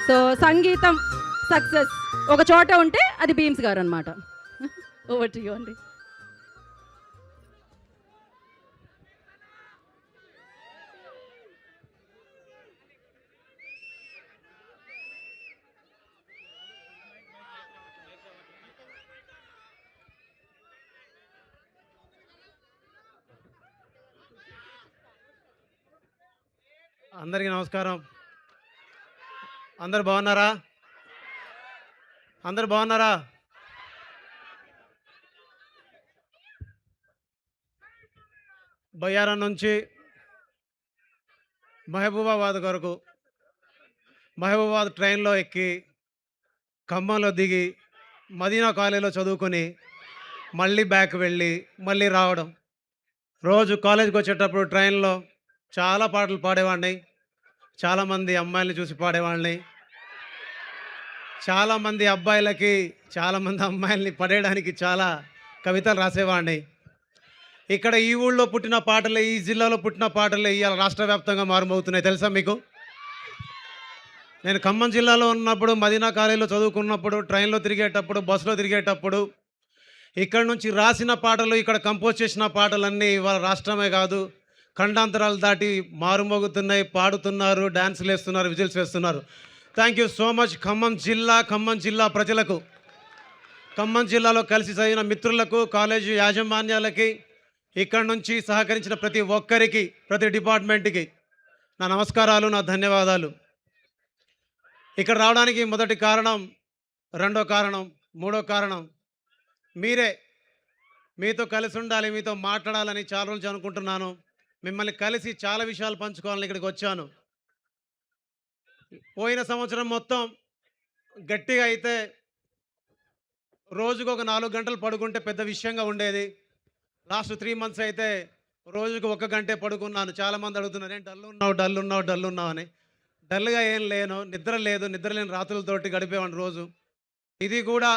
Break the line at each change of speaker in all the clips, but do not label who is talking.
So సంగీతం success ఒక చోట ఉంటే అది భీమ్స్ గారు అనమాట. ఓవర్ టు యు అండి.
అందరికీ నమస్కారం. అందరు బాగున్నారా? అందరు బాగున్నారా? బయ్యారం నుంచి మహబూబాబాద్ వరకు మహబూబాబాద్ ట్రైన్లో ఎక్కి ఖమ్మంలో దిగి మదీనా కాలేజీలో చదువుకొని మళ్ళీ బ్యాక్ వెళ్ళి మళ్ళీ రావడం. రోజు కాలేజీకి వచ్చేటప్పుడు ట్రైన్లో చాలా పాటలు పాడేవాడిని. చాలామంది అమ్మాయిల్ని చూసి పాడేవాడిని. చాలామంది అబ్బాయిలకి చాలామంది అమ్మాయిల్ని పడేయడానికి చాలా కవితలు రాసేవాడిని. ఇక్కడ ఈ ఊళ్ళో పుట్టిన పాటలే, ఈ జిల్లాలో పుట్టిన పాటలే ఇవాళ రాష్ట్ర వ్యాప్తంగా మారుమవుతున్నాయి. తెలుసా మీకు? నేను ఖమ్మం జిల్లాలో ఉన్నప్పుడు మదీనా కాలేజీలో చదువుకున్నప్పుడు ట్రైన్లో తిరిగేటప్పుడు బస్సులో తిరిగేటప్పుడు ఇక్కడ నుంచి రాసిన పాటలు, ఇక్కడ కంపోజ్ చేసిన పాటలన్నీ ఇవాళ రాష్ట్రమే కాదు ఖండాంతరాలు దాటి మారుమోగుతున్నాయి. పాడుతున్నారు, డ్యాన్సులు వేస్తున్నారు, విజిల్స్ వేస్తున్నారు. Thank you so much Khammam జిల్లా ప్రజలకు, ఖమ్మం జిల్లాలో కలిసి చదివిన మిత్రులకు, కాలేజీ యాజమాన్యాలకి, ఇక్కడ నుంచి సహకరించిన ప్రతి ఒక్కరికి, ప్రతి డిపార్ట్మెంట్కి నా నమస్కారాలు, నా ధన్యవాదాలు. ఇక్కడ రావడానికి మొదటి కారణం, రెండో కారణం, మూడో కారణం మీరే. మీతో కలిసి ఉండాలి, మీతో మాట్లాడాలని చాలా రోజులు అనుకుంటున్నాను. మిమ్మల్ని కలిసి చాలా విషయాలు పంచుకోవాలని ఇక్కడికి వచ్చాను. పోయిన సంవత్సరం మొత్తం గట్టిగా అయితే రోజుకు ఒక 4 గంటలు పడుకుంటే పెద్ద విషయంగా ఉండేది. లాస్ట్ 3 మంత్స్ అయితే రోజుకు 1 గంటే పడుకున్నాను. చాలామంది అడుగుతున్నారు, ఏం డల్ ఉన్నావు అని. డల్గా ఏం లేను, నిద్ర లేని రాత్రులతోటి గడిపేవాడిని రోజు. ఇది కూడా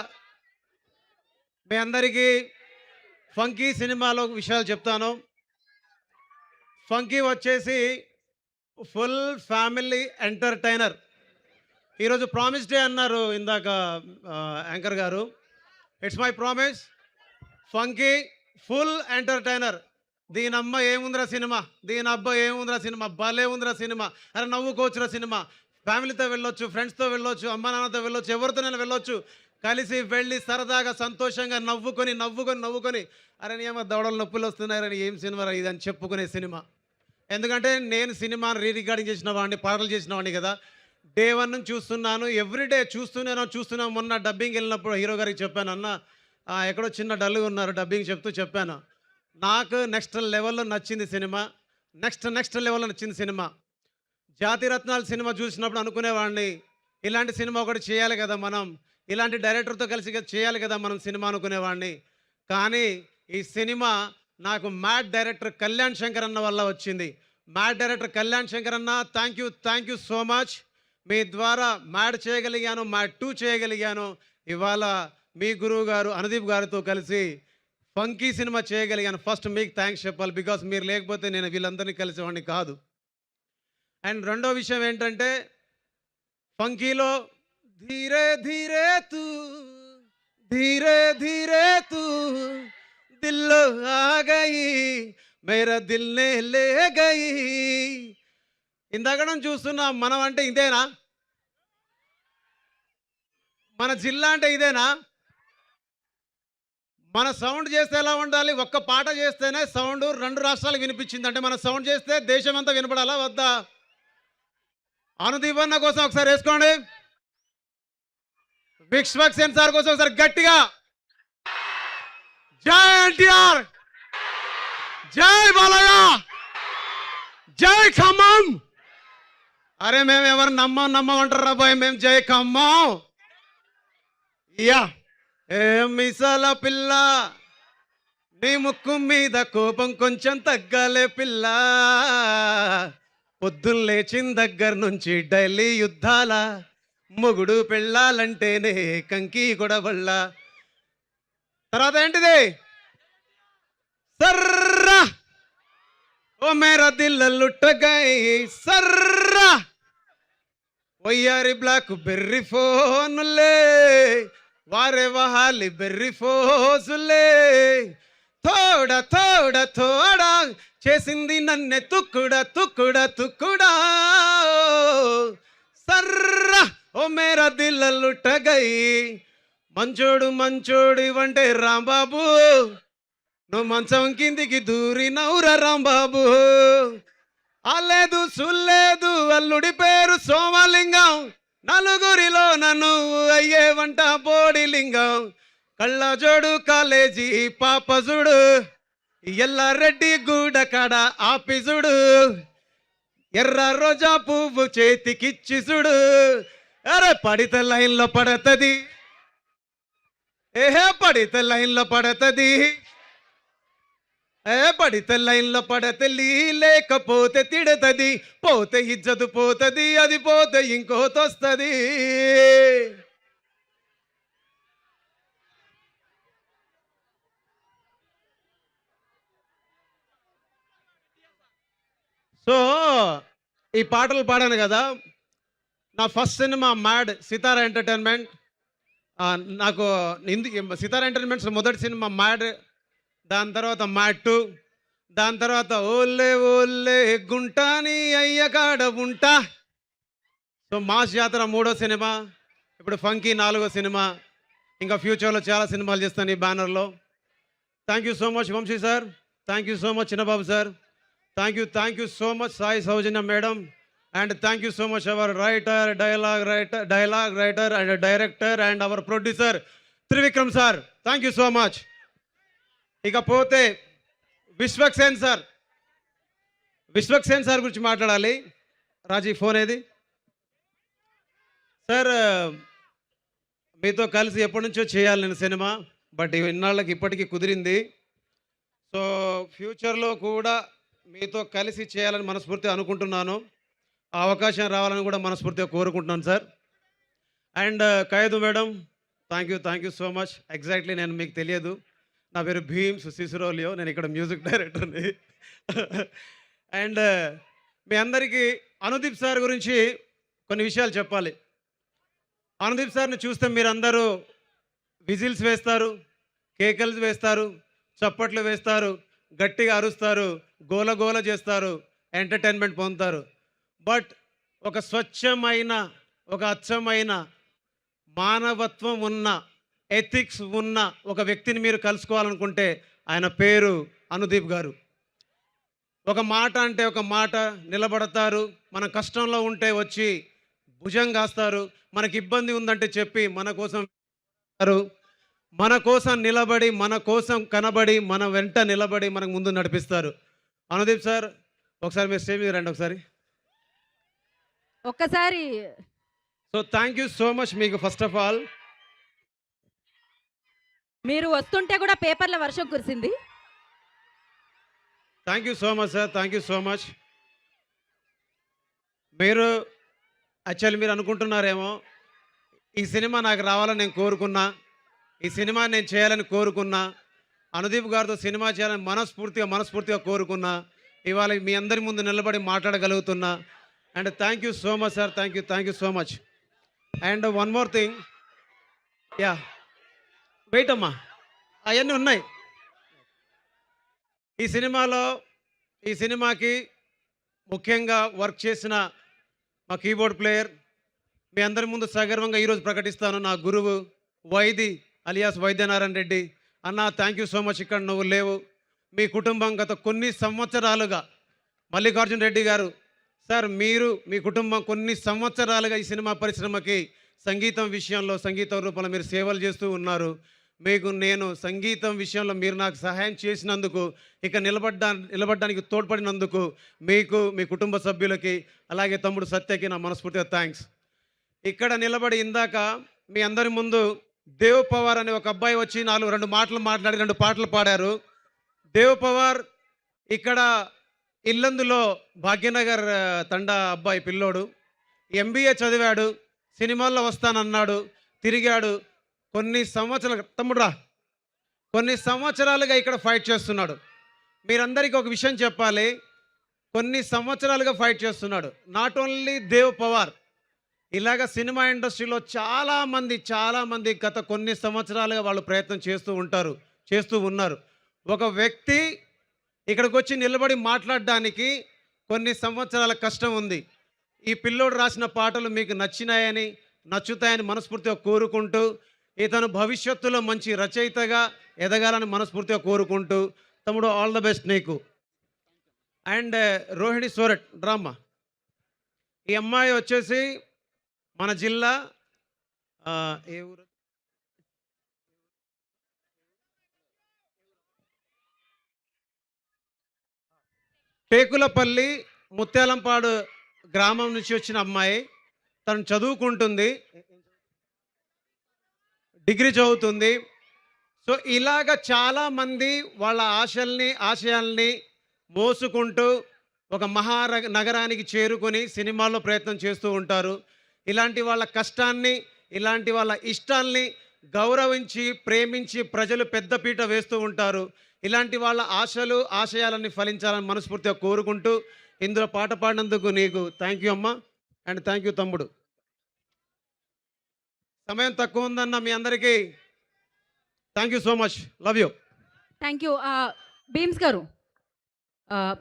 మీ అందరికీ ఫంకీ సినిమాలో విషయాలు చెప్తాను. ఫంకీ వచ్చేసి ఫుల్ ఫ్యామిలీ ఎంటర్టైనర్. ఈరోజు ప్రామిస్ డే అన్నారు ఇందాక యాంకర్ గారు. It's my promise, funky full entertainer. దీని అమ్మ ఏముందిరా సినిమా, దీని అబ్బా ఏముందిరా సినిమా, భలే ఉందిరా సినిమా, అరే నవ్వుకోవచ్చురా సినిమా. ఫ్యామిలీతో వెళ్ళొచ్చు, ఫ్రెండ్స్తో వెళ్ళొచ్చు, అమ్మ నాన్నతో వెళ్ళొచ్చు, ఎవరితోనైనా వెళ్ళొచ్చు. కలిసి వెళ్ళి సరదాగా సంతోషంగా నవ్వుకొని అరే ఏమో దవడలు నొప్పులు వస్తున్నారని ఏం సినిమా ఇది అని చెప్పుకునే సినిమా. ఎందుకంటే నేను సినిమాను రికార్డింగ్ చేసిన వాడిని, పాటలు చేసిన వాడిని కదా. డే 1 నుంచి చూస్తున్నాను, ఎవ్రీడే చూస్తున్నాను. మొన్న డబ్బింగ్ వెళ్ళినప్పుడు హీరో గారికి చెప్పాను, అన్న ఎక్కడో చిన్న డల్గా ఉన్నారు, డబ్బింగ్ చెప్తూ చెప్పాను. నాకు నెక్స్ట్ లెవెల్లో నచ్చింది సినిమా. నెక్స్ట్ లెవెల్లో నచ్చింది సినిమా. జాతిరత్నాలు సినిమా చూసినప్పుడు అనుకునేవాడిని, ఇలాంటి సినిమా ఒకటి చేయాలి కదా మనం, ఇలాంటి డైరెక్టర్తో కలిసి చేయాలి కదా మనం సినిమా అనుకునేవాడిని. కానీ ఈ సినిమా నాకు మ్యాడ్ డైరెక్టర్ కళ్యాణ్ శంకర్ అన్న వల్ల వచ్చింది. మ్యాడ్ డైరెక్టర్ కళ్యాణ్ శంకర్ అన్న, థ్యాంక్ యూ సో మచ్. మీ ద్వారా మ్యాడ్ చేయగలిగాను, మ్యాడ్ 2 చేయగలిగాను. ఇవాళ మీ గురువు గారు అనుదీప్ గారితో కలిసి ఫంకీ సినిమా చేయగలిగాను. ఫస్ట్ మీకు థ్యాంక్స్ చెప్పాలి, బికాస్ మీరు లేకపోతే నేను వీళ్ళందరినీ కలిసేవాడిని కాదు. అండ్ రెండో విషయం ఏంటంటే, ఫంకీలో ధీరే ధీరే తూ దిల్లో ఆ గయి మేరా దిల్నే లే గయి. ఇందాక చూస్తున్నాం, మనం అంటే ఇదేనా? మన జిల్లా అంటే ఇదేనా? మన సౌండ్ చేస్తే ఎలా ఉండాలి? ఒక్క పాట చేస్తేనే సౌండ్ 2 రాష్ట్రాలకు వినిపించింది అంటే మన సౌండ్ చేస్తే దేశం అంతా వినపడాలా వద్దా? అనుదీప్ అన్న కోసం ఒకసారి వేసుకోండి, విక్స్వక్ సెన్సార్ కోసం ఒకసారి గట్టిగా. జై ఎన్టీఆర్, జై బాలయ్య, జై ఖమ్మం. అరే మేము ఎవరు నమ్మమంటారు రాబాయ్, మేము జై ఖమ్మం. యా ఏ మిసాల పిల్ల, నీ ముక్కు మీద కోపం కొంచెం తగ్గాలే పిల్ల. పొద్దున్న లేచిన దగ్గర నుంచి డైలీ యుద్ధాల, మొగుడు పెళ్ళాలంటేనే కంకి గొడవళ్ళ. తర్వాత ఏంటిది? सर्रा ओ मेरा दिल लुट गई सर्रा వయ్యారి బ్లాక్ బెర్రీ ఫోనులే వారే వహాలి బెర్రీ ఫోజులే తోడ తోడ తోడ చేసింది నన్నె తుక్కుడ తుక్కుడ తుక్కుడా సర్ర ఓ మేరా దిల్ లుట్ట గై మంచోడు మంచోడు ఇవంటే రాంబాబు నువ్వు మంచం కిందికి దూరినవురా రాంబాబు అలేదు సుల్లేదు అల్లుడి పేరు సోమలింగం నలుగురిలో నన్ను అయ్యేవంట బోడిలింగం కళ్ళజోడు కాలేజీ పాపజుడు ఎల్లారెడ్డి గూడ కాడ ఆఫీసుడు ఎర్ర రోజా పువ్వు చేతికిచ్చి చూడు అరే పడితే లైన్లో పడతది ఏహే పడితే లైన్లో పడతది పడితే లైన్లో పడతలి లేకపోతే తిడతది పోతే ఇజ్జతు పోతది అది పోతే ఇంకోతొస్తుంది సో ఈ పాటలు పాడాను కదా నా ఫస్ట్ సినిమా మ్యాడ్ సితారా ఎంటర్టైన్మెంట్ నాకు సితారా ఎంటర్టైన్మెంట్స్ మొదటి సినిమా మ్యాడ్ దాని తర్వాత మ్యాడ్ 2 దాని తర్వాత ఓల్లే ఓల్లే గుంటాని అయ్యకాడ ఉంటా సో మాస్ జాతర 3వ సినిమా ఇప్పుడు ఫంకీ 4వ సినిమా ఇంకా ఫ్యూచర్లో చాలా సినిమాలు చేస్తాను ఈ బ్యానర్లో thank you so much Vamsi sir thank you so much Chinnababu sir thank you so much Sai Soujanya madam and thank you so much our writer dialogue writer and director and our producer Trivikram sir thank you so much ఇకపోతే Vishwaksen sir గురించి మాట్లాడాలి రాజీ phone ఏది sir మీతో కలిసి ఎప్పటి నుంచో చేయాలి నేను సినిమా బట్ ఇన్నాళ్ళకి ఇప్పటికీ కుదిరింది సో ఫ్యూచర్లో కూడా మీతో కలిసి చేయాలని మనస్ఫూర్తిగా అనుకుంటున్నాను ఆ అవకాశం రావాలని కూడా మనస్ఫూర్తిగా కోరుకుంటున్నాను సార్ అండ్ ఖైదు madam thank you so much exactly నేను మీకు తెలియదు నా పేరు భీమ్స్ సిసిరోలియో నేను ఇక్కడ మ్యూజిక్ డైరెక్టర్ని అండ్ మీ అందరికీ అనుదీప్ సార్ గురించి కొన్ని విషయాలు చెప్పాలి అనుదీప్ సార్ని చూస్తే మీరందరూ విజిల్స్ వేస్తారు కేకల్స్ వేస్తారు చప్పట్లు వేస్తారు గట్టిగా అరుస్తారు గోల గోల చేస్తారు ఎంటర్టైన్మెంట్ పొందుతారు బట్ ఒక స్వచ్ఛమైన ఒక అచ్చమైన మానవత్వం ఉన్న ఎథిక్స్ ఉన్న ఒక వ్యక్తిని మీరు కలుసుకోవాలనుకుంటే ఆయన పేరు అనుదీప్ గారు ఒక మాట అంటే ఒక మాట నిలబడతారు మన కష్టంలో ఉంటే వచ్చి భుజం కాస్తారు మనకి ఇబ్బంది ఉందంటే చెప్పి మన కోసం నిలబడి మన కోసం కనబడి మన వెంట నిలబడి మనకు ముందు నడిపిస్తారు అనుదీప్ సార్ ఒకసారి మీరు స్టేజ్ మీద రండి
ఒక్కసారి
so thank you so much మీకు ఫస్ట్ ఆఫ్ ఆల్
మీరు వస్తుంటే కూడా పేపర్ల వర్షం కురిసింది
thank you so much sir thank you so much మీరు యాక్చువల్లీ మీరు అనుకుంటున్నారేమో ఈ సినిమా నాకు రావాలని నేను కోరుకున్నా ఈ సినిమా నేను చేయాలని కోరుకున్నా అనుదీప్ గారితో సినిమా చేయాలని మనస్ఫూర్తిగా కోరుకున్నా ఇవాళ మీ అందరి ముందు నిలబడి మాట్లాడగలుగుతున్నా and thank you so much sir thank you so much and one more thing యా వెయిట్ అమ్మా అవన్నీ ఉన్నాయి ఈ సినిమాకి ముఖ్యంగా వర్క్ చేసిన మా కీబోర్డ్ ప్లేయర్ మీ అందరి ముందు సగర్వంగా ఈరోజు ప్రకటిస్తాను నా గురువు వైది అలియాస్ వైద్యనారాయణ రెడ్డి అన్న థ్యాంక్ యూ సో మచ్ ఇక్కడ నువ్వు లేవు మీ కుటుంబం గత కొన్ని సంవత్సరాలుగా మల్లికార్జున రెడ్డి గారు సార్ మీరు మీ కుటుంబం కొన్ని సంవత్సరాలుగా ఈ సినిమా పరిశ్రమకి సంగీతం విషయంలో సంగీతం రూపంలో మీరు సేవలు చేస్తూ ఉన్నారు మీకు నేను సంగీతం విషయంలో మీరు నాకు సహాయం చేసినందుకు ఇక నిలబడడానికి తోడ్పడినందుకు మీకు మీ కుటుంబ సభ్యులకి అలాగే తమ్ముడు సత్యకి నా మనస్ఫూర్తిగా థ్యాంక్స్ ఇక్కడ నిలబడి ఇందాక మీ అందరి ముందు దేవ్ పవార్ అనే ఒక అబ్బాయి వచ్చి 2 మాటలు మాట్లాడి 2 పాటలు పాడారు దేవ్ పవార్ ఇక్కడ ఇల్లందులో భాగ్యనగర్ తండా అబ్బాయి పిల్లోడు ఎంబీఏ చదివాడు సినిమాల్లో వస్తానన్నాడు తిరిగాడు కొన్ని సంవత్సరాలుగా ఇక్కడ ఫైట్ చేస్తున్నాడు మీరందరికీ ఒక విషయం చెప్పాలి కొన్ని సంవత్సరాలుగా ఫైట్ చేస్తున్నాడు నాట్ ఓన్లీ దేవ్ పవార్ ఇలాగ సినిమా ఇండస్ట్రీలో చాలామంది గత కొన్ని సంవత్సరాలుగా వాళ్ళు ప్రయత్నం చేస్తూ ఉన్నారు. ఒక వ్యక్తి ఇక్కడికి వచ్చి నిలబడి మాట్లాడడానికి కొన్ని సంవత్సరాల కష్టం ఉంది. ఈ పిల్లోడు రాసిన పాటలు మీకు నచ్చుతాయని మనస్ఫూర్తిగా కోరుకుంటూ, ఇతను భవిష్యత్తులో మంచి రచయితగా ఎదగాలని మనస్ఫూర్తిగా కోరుకుంటూ, తమ్ముడు ఆల్ ద బెస్ట్ నీకు. అండ్ రోహిణి సోరట్ డ్రామా, ఈ అమ్మాయి వచ్చేసి మన జిల్లా ఏ ఊరు, టేకులపల్లి ముత్యాలంపాడు గ్రామం నుంచి వచ్చిన అమ్మాయి. తను చదువుకుంటుంది, డిగ్రీ చదువుతుంది. సో ఇలాగ చాలామంది వాళ్ళ ఆశయాల్ని మోసుకుంటూ ఒక నగరానికి చేరుకొని సినిమాల్లో ప్రయత్నం చేస్తూ ఉంటారు. ఇలాంటి వాళ్ళ కష్టాన్ని, ఇలాంటి వాళ్ళ ఇష్టాల్ని గౌరవించి ప్రేమించి ప్రజలు పెద్దపీట వేస్తూ ఉంటారు. ఇలాంటి వాళ్ళ ఆశయాలన్నీ ఫలించాలని మనస్ఫూర్తిగా కోరుకుంటూ, ఇందులో పాట పాడినందుకు నీకు థ్యాంక్ యూ అమ్మా, అండ్ థ్యాంక్ యూ తమ్ముడు. సమయం తక్కువ ఉందన్న మీ అందరికీ thank you so much, love you.
Thank you. Bheems గారు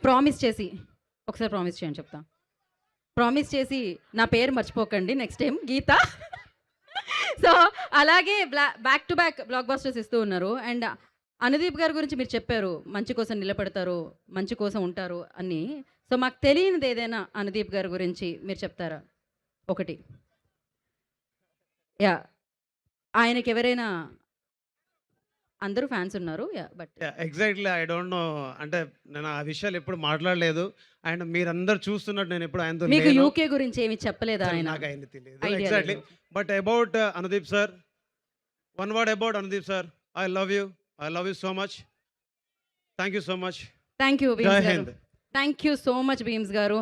ప్రామిస్ చేసి ఒకసారి ప్రామిస్ చేయండి, చెప్తా. ప్రామిస్ చేసి నా పేరు మర్చిపోకండి నెక్స్ట్ టైం, గీత. సో అలాగే back to back black busters ఇస్తూ ఉన్నారు. అండ్ అనుదీప్ గారి గురించి మీరు చెప్పారు, మంచి కోసం నిలబడతారు, మంచి కోసం ఉంటారు అని. సో మాకు తెలియనిది ఏదైనా అనుదీప్ గారి గురించి మీరు చెప్తారా? ఒకటి, యా, ఆయనకి ఎవరైనా, అందరూ ఫ్యాన్స్ ఉన్నారు, yeah, but
exactly I don't know, అంటే నేను ఆ విషయాలు ఎప్పుడు మాట్లాడలేదు. అండ్ మీరందరూ చూస్తున్నట్టు నేను ఎప్పుడు ఆయనతో
మీకు యూకే గురించి ఏమి చెప్పలేదా ఆయన?
నాకు ఆయన తెలియదు
Idea
ఎగ్జాక్ట్లీ.
లేదు.
But about Anudeep sir, one word about Anudeep sir, I love you so much. Thank you so much.
Thank you
Jai
Bheems గారు.
Hind.
Thank you so much Bheems గారు.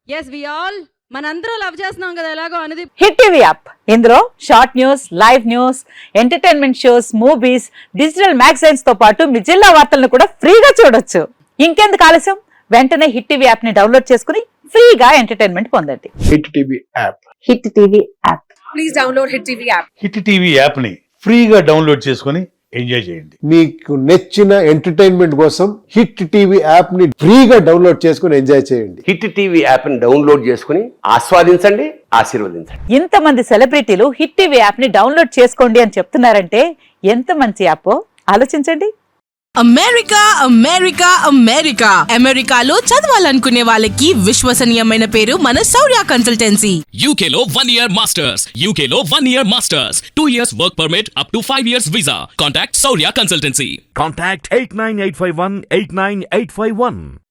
ఎస్, వి ఆల్ మనందరం లవ్ చేస్తున్నాం కదా ఎలాగో అనుదీప్.
హిట్ టీవీ యాప్, ఇందులో short news, live news, entertainment shows, movies, digital magazines తో పాటు మీ జిల్లా వార్తలను కూడా ఫ్రీగా చూడొచ్చు. ఇంకెందుకు ఆలస్యం, వెంటనే హిట్ టీవీ యాప్ ని డౌన్లోడ్ చేసుకుని ఫ్రీగా ఎంటర్టైన్మెంట్ పొందండి.
Hit TV app.
Hit TV app.
Please download Hit TV app.
Hit TV app ని ఫ్రీగా డౌన్లోడ్ చేసుకొని ఎంజాయ్ చేయండి.
మీకు నచ్చిన ఎంటర్టైన్మెంట్ కోసం హిట్ టీవీ యాప్ ని ఫ్రీగా డౌన్లోడ్ చేసుకుని ఎంజాయ్ చేయండి.
హిట్ టీవీ యాప్ని డౌన్లోడ్ చేసుకుని ఆస్వాదించండి, ఆశీర్వదించండి.
ఇంతమంది సెలబ్రిటీలు హిట్ టీవీ యాప్ ని డౌన్లోడ్ చేసుకోండి అని చెప్తున్నారంటే ఎంత మంచి యాప్ ఆలోచించండి.
అమెరికాలో చదవాలనుకునే వాళ్ళకి విశ్వసనీయమైన పేరు మన శౌర్య కన్సల్టెన్సీ.
UK లో 1 year masters. UK లో 1 year masters. 2 years work permit up to 5 years visa. Contact Saurya Consultancy.
Contact 89851 89851.